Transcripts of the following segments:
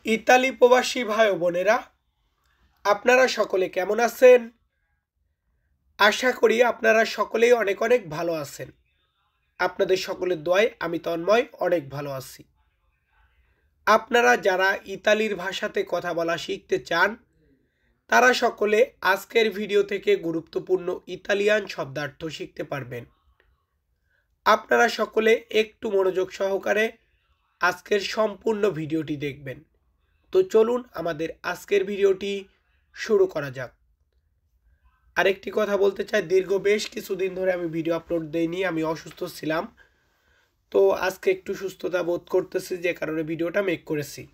Italy প্রবাসী ভাই ও বোনেরা, আপনারা সকলে কেমন আছেন? আশা করি আপনারা সকলেই অনেক অনেক ভালো আছেন। আপনাদের সকলের দোয়ায় আমি তন্ময় অনেক ভালো আছি। আপনারা যারা ইতালির ভাষাতে কথা বলা শিখতে চান, তারা সকলে আজকের ভিডিও থেকে গুরুত্বপূর্ণ ইতালিয়ান শব্দার্থ শিখতে পারবেন। আপনারা সকলে একটু মনোযোগ সহকারে আজকের সম্পূর্ণ ভিডিওটি দেখবেন। তো চলুন আমাদের আজকের ভিডিওটি শুরু করা যাক। আরেকটি কথা বলতে চাই, দীর্ঘ বেশ কিছুদিন ধরে আমি ভিডিও আপলোড দেইনি, আমি অসুস্থ ছিলাম। তো আজকে একটু সুস্থতা বোধ করতেছি, যে কারণে ভিডিওটা মেক করেছি।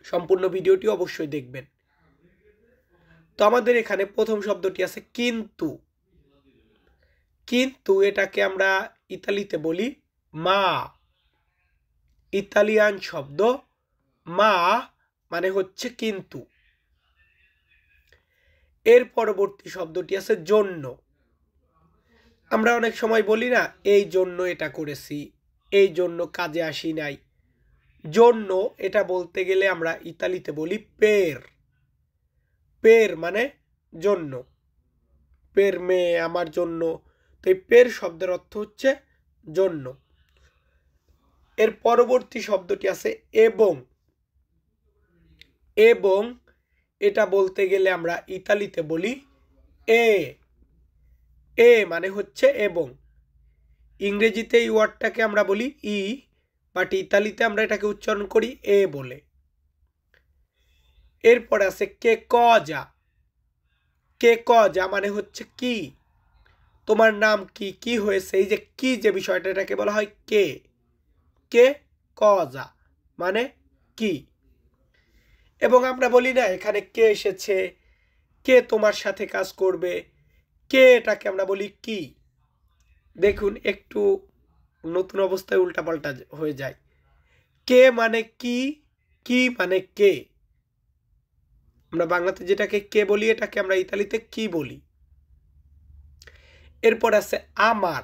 সম্পূর্ণ ভিডিওটি অবশ্যই দেখবেন। তো আমাদের এখানে প্রথম শব্দটি আছে কিন্তু। কিন্তু এটাকে আমরা ইতালিতে বলি মা। ইতালিয়ান শব্দ মা মানে হচ্ছে কিন্তু। এর পরবর্তী শব্দটি আছে জন্য। আমরা অনেক সময় বলি না, এই জন্য এটা করেছি, এই জন্য কাজে আসি নাই। জন্য এটা বলতে গেলে আমরা ইতালিতে বলি পের। পের মানে জন্য, পের মে আমার জন্য। তো এই পের শব্দের অর্থ হচ্ছে জন্য। এর পরবর্তী শব্দটি আছে এবং। এবং এটা বলতে গেলে আমরা ইতালিতে বলি এ। এ মানে হচ্ছে এবং। ইংরেজিতে এই ওয়ার্ডটাকে আমরা বলি ই, বাট ইতালিতে আমরা এটাকে উচ্চারণ করি এ বলে। এরপরে আছে কে কজা। কে কজা মানে হচ্ছে কি। তোমার নাম কি, কি হয়েছে, এই যে কি যে বিষয়টা, এটাকে বলা হয় কে। কে কজা মানে কি। এবং আমরা বলি না, এখানে কে এসেছে, কে তোমার সাথে কাজ করবে, কে, এটাকে আমরা বলি কি। দেখুন একটু নতুন অবস্থায় উল্টাপাল্টা হয়ে যায়। কে মানে কি, কি মানে কে। আমরা বাংলাতে যেটাকে কে বলি, এটাকে আমরা ইতালিতে কি বলি। এরপর আছে আমার।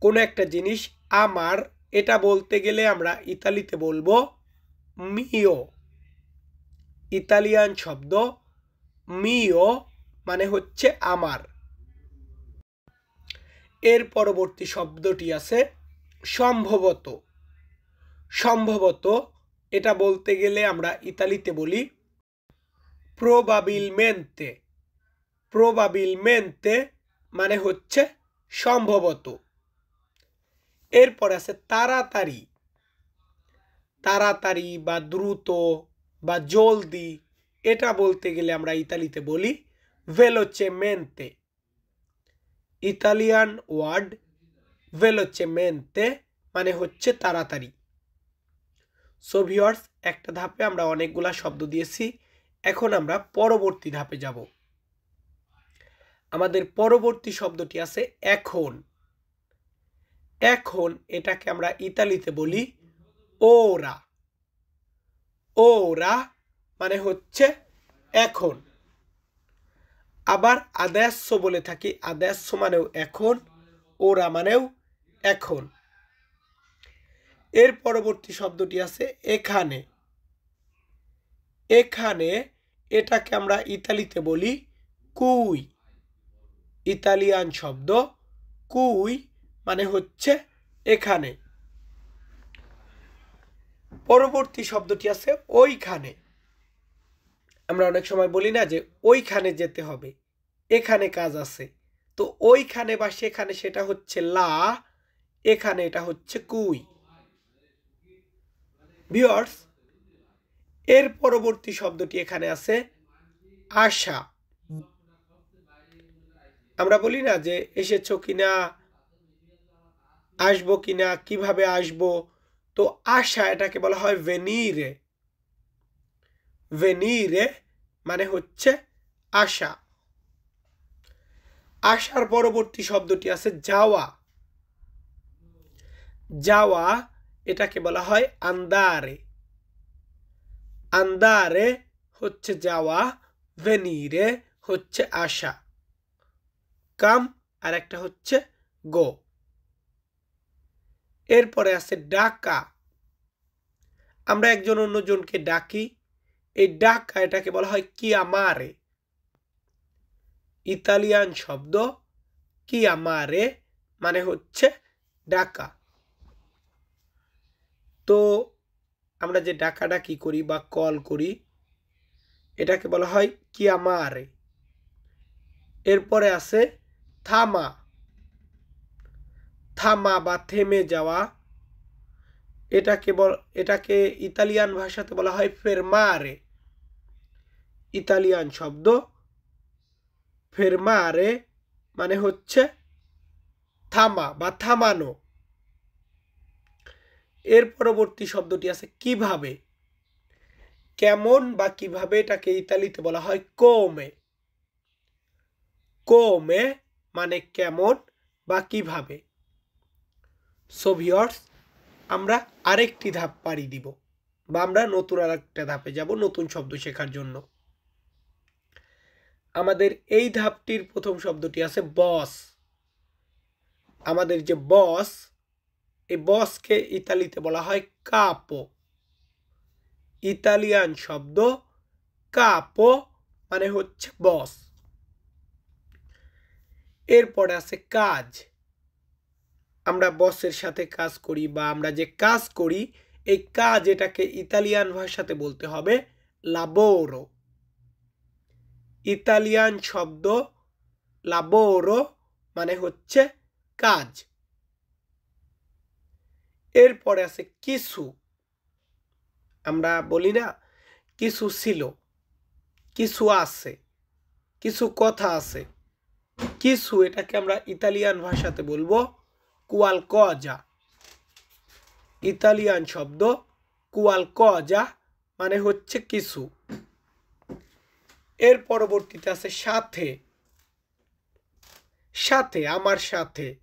কোনো একটা জিনিস আমার, এটা বলতে গেলে আমরা ইতালিতে বলবো মিও। ইতালিয়ান শব্দ মিও মানে হচ্ছে আমার। এর পরবর্তী শব্দটি আছে সম্ভবত। সম্ভবত এটা বলতে গেলে আমরা ইতালিতে বলি প্রবাবিলমেন্তে। প্রবাবিলমেন্তে মানে হচ্ছে সম্ভবত। এরপর আছে তাড়াতাড়ি। তাড়াতাড়ি বা দ্রুত বা জলদি, এটা বলতে গেলে আমরা ইতালিতে বলি ভেলোচেমেন্তে। ইতালিয়ান ওয়ার্ড ভেলোচেমেন্তে মানে হচ্ছে তাড়াতাড়ি। সো ভিউয়ার্স, একটা ধাপে আমরা অনেকগুলা শব্দ দিয়েছি, এখন আমরা পরবর্তী ধাপে যাব। আমাদের পরবর্তী শব্দটি আছে এখন। এখন এটাকে আমরা ইতালিতে বলি ওরা। ওরা মানে হচ্ছে এখন। আবার আদেস্য বলে থাকি, আদেস্য মানেও এখন, ওরা মানেও এখন। এর পরবর্তী শব্দটি আছে এখানে। এখানে এটাকে আমরা ইতালিতে বলি কুই। ইতালিয়ান শব্দ কুই মানে হচ্ছে এখানে। পরবর্তী শব্দটি আছে ওইখানে। আমরা অনেক সময় বলি না যে ওইখানে যেতে হবে, এখানে কাজ আছে। তো ওইখানে বা সেখানে সেটা হচ্ছে লা, এখানে এটা হচ্ছে কুই। ভিউয়ার্স, এর পরবর্তী শব্দটি এখানে আছে আশা। আমরা বলি না যে এসেছো কিনা, আসবো কিনা, কিভাবে আসবো। তো আশা এটাকে বলা হয় ভেনিরে। ভেনিরে মানে হচ্ছে আশা। আশার পরবর্তী শব্দটি আছে যাওয়া। যাওয়া এটাকে বলা হয় আন্দারে। আন্দারে হচ্ছে যাওয়া, ভেনিরে হচ্ছে আশা। কাম আর একটা হচ্ছে গো। এরপরে আছে ডাকা। আমরা একজন অন্যজনকে ডাকি, এই ডাকা এটাকে বলা হয় chiamare। ইতালিয়ান শব্দ chiamare মানে হচ্ছে ডাকা। তো আমরা যে ডাকাডাকি করি বা কল করি এটাকে বলা হয় chiamare। এরপরে আছে থামা। থামা বা থেমে যাওয়া, এটাকে ইতালিয়ান ভাষাতে বলা হয় ফেরমারে। ইতালিয়ান শব্দ ফেরমারে মানে হচ্ছে থামা বা থামানো। এর পরবর্তী শব্দটি আছে কিভাবে। কেমন বা কিভাবে এটাকে ইতালিতে বলা হয় কোমে। কোমে মানে কেমন বা কিভাবে। সো ভিউয়ার্স, আমরা আরেকটি ধাপ পাড়ি দিব বা আমরা নতুন আরেকটা ধাপে যাব নতুন শব্দ শেখার জন্য। আমাদের এই ধাপটির প্রথম শব্দটি আছে বস। আমাদের যে বস, এই বসকে ইতালিতে বলা হয় কাপো। ইতালিয়ান শব্দ কাপো মানে হচ্ছে বস। এরপরে আছে কাজ। আমরা বসের সাথে কাজ করি বা আমরা যে কাজ করি এই কাজ এটাকে ইতালিয়ান ভাষাতে বলতে হবে লাবোরো। ইতালিয়ান শব্দ লাবোরো মানে হচ্ছে কাজ। এরপরে আছে কিছু। আমরা বলি না কিছু ছিল, কিছু আছে, কিছু কথা আছে। কিছু এটাকে আমরা ইতালিয়ান ভাষাতে বলবো qualcosa। ইতালিয়ান শব্দ qualcosa মানে হচ্ছে কিছু। এর পরবর্তীতে আছে সাথে। সাথে, আমার সাথে,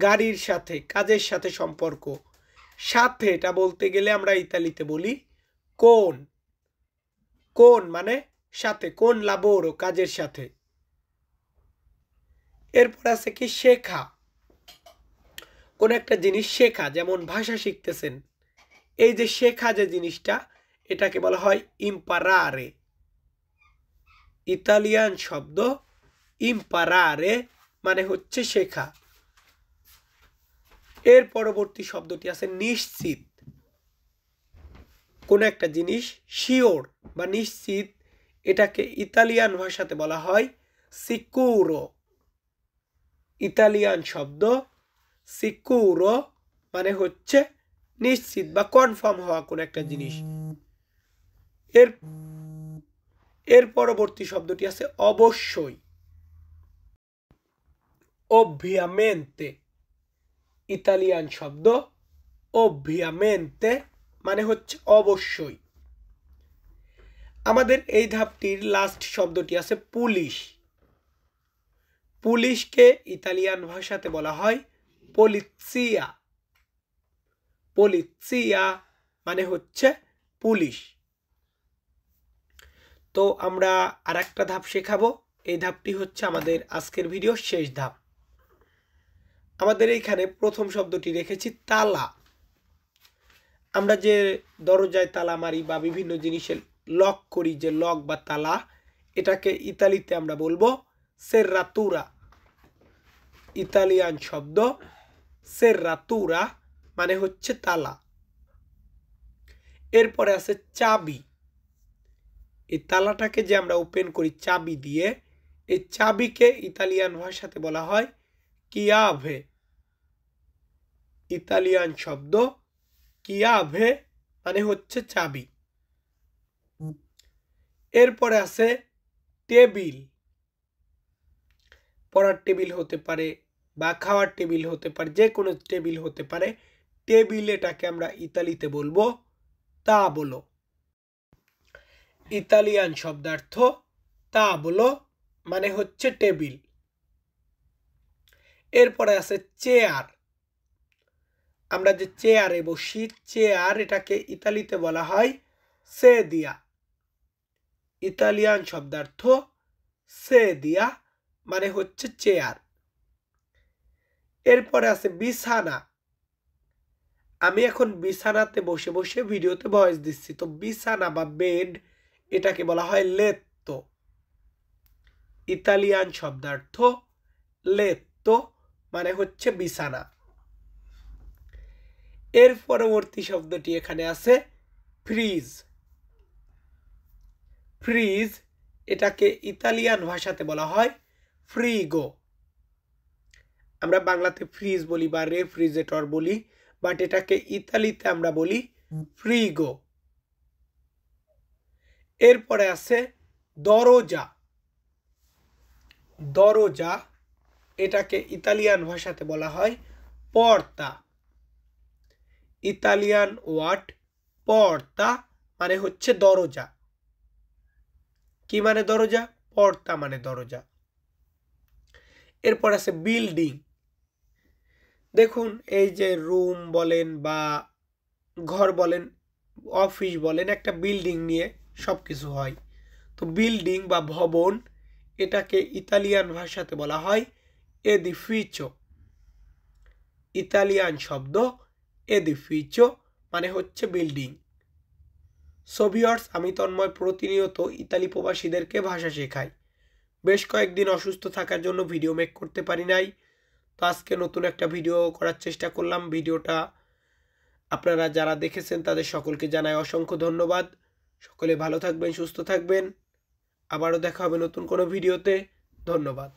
গাড়ির সাথে, কাজের সাথে সম্পর্ক। সাথে এটা বলতে গেলে আমরা ইতালিতে বলি কোন। কোন মানে সাথে, কোন লাবোরো কাজের সাথে। এরপর আছে কি শেখা। কোন একটা জিনিস শেখা, যেমন ভাষা শিখতেছেন, এই যে শেখা যে জিনিসটা এটাকে বলা হয় ইম্পারারে। ইতালিয়ান শব্দ ইম্পারারে মানে হচ্ছে শেখা। এর পরবর্তী শব্দটি আছে নিশ্চিত। কোন একটা জিনিস শিওর বা নিশ্চিত এটাকে ইতালিয়ান ভাষাতে বলা হয় সিকুরো। ইতালিয়ান শব্দ সিকুরো মানে হচ্ছে নিশ্চিত বা কনফার্ম হওয়া কোন একটা জিনিস। এর পরবর্তী শব্দটি আছে অবশ্যই। ovviamente। ইতালিয়ান শব্দ ovviamente মানে হচ্ছে অবশ্যই। আমাদের এই ধাপটির লাস্ট শব্দটি আছে পুলিশ। পুলিশকে ইতালিয়ান ভাষাতে বলা হয় polizia। polizia মানে হচ্ছে পুলিশ। তো আমরা আরেকটা ধাপ শেখাবো। এই ধাপটি হচ্ছে আমাদের আজকের ভিডিওর শেষ ধাপ। আমাদের এইখানে প্রথম শব্দটি রেখেছি তালা। আমরা যে দরজায় তালা মারি বা বিভিন্ন জিনিসের লক করি, যে লক বা তালা, এটাকে ইতালিতে আমরা বলবো serratura। ইতালিয়ান শব্দ serratura মানে হচ্ছে তালা। এরপরে আছে চাবি। এই তালাটাকে যে আমরা ওপেন করি চাবি দিয়ে, এই চাবিকে ইতালিয়ান ভাষাতে বলা হয় chiave। ইতালিয়ান শব্দ chiave মানে হচ্ছে চাবি। এরপরে আছে টেবিল। পড়ার টেবিল হতে পারে বা খাওয়ার টেবিল হতে পারে, যে কোনো টেবিল হতে পারে। টেবিল এটাকে আমরা ইতালিতে বলবো তাবলো। ইতালিয়ান শব্দার্থ তাবলো মানে হচ্ছে টেবিল। এরপরে আছে চেয়ার। আমরা যে চেয়ারে বসি, চেয়ার এটাকে ইতালিতে বলা হয় সেদিয়া। ইতালিয়ান শব্দার্থ সেদিয়া মানে হচ্ছে চেয়ার। এরপরে আছে বিছানা। আমি এখন বিছানাতে বসে বসে ভিডিওতে ভয়েস দিচ্ছি, তো বিছানা বা বেড এটাকে বলা হয় লেত্তো। ইতালিয়ান শব্দার্থ লেত্তো মানে হচ্ছে বিছানা। এর পরবর্তী শব্দটি এখানে আছে ফ্রিজ। ফ্রিজ এটাকে ইতালিয়ান ভাষাতে বলা হয় ফ্রিগো। আমরা বাংলাতে ফ্রিজ বলি বা রেফ্রিজারেটর বলি, বাট এটাকে ইতালিতে আমরা বলি ফ্রিগো। এরপরে আছে দরজা। দরজা এটাকে ইতালিয়ান ভাষাতে বলা হয় পর্তা। ইতালিয়ান ওয়ার্ড পর্তা মানে হচ্ছে দরজা। কি মানে দরজা? পর্তা মানে দরজা। এরপর আছে বিল্ডিং। দেখুন এই যে রুম বলেন বা ঘর বলেন, অফিস বলেন, একটা বিল্ডিং নিয়ে সবকিছু হয়। তো বিল্ডিং বা ভবন এটাকে ইতালিয়ান ভাষাতে বলা হয় এডিফিচো। ইতালিয়ান শব্দ এডিফিচো মানে হচ্ছে বিল্ডিং। সো ভিউয়ার্স, আমি তন্ময় প্রতিনিয়ত ইতালি প্রবাসীদেরকে ভাষা শেখাই। বেশ কয়েকদিন অসুস্থ থাকার জন্য ভিডিও মেক করতে পারি নাই, তো আজকে নতুন একটা ভিডিও করার চেষ্টা করলাম। ভিডিওটা আপনারা যারা দেখেছেন তাদের সকলকে জানাই অসংখ্য ধন্যবাদ। সকলে ভালো থাকবেন, সুস্থ থাকবেন। আবারও দেখা হবে নতুন কোনো ভিডিওতে। ধন্যবাদ।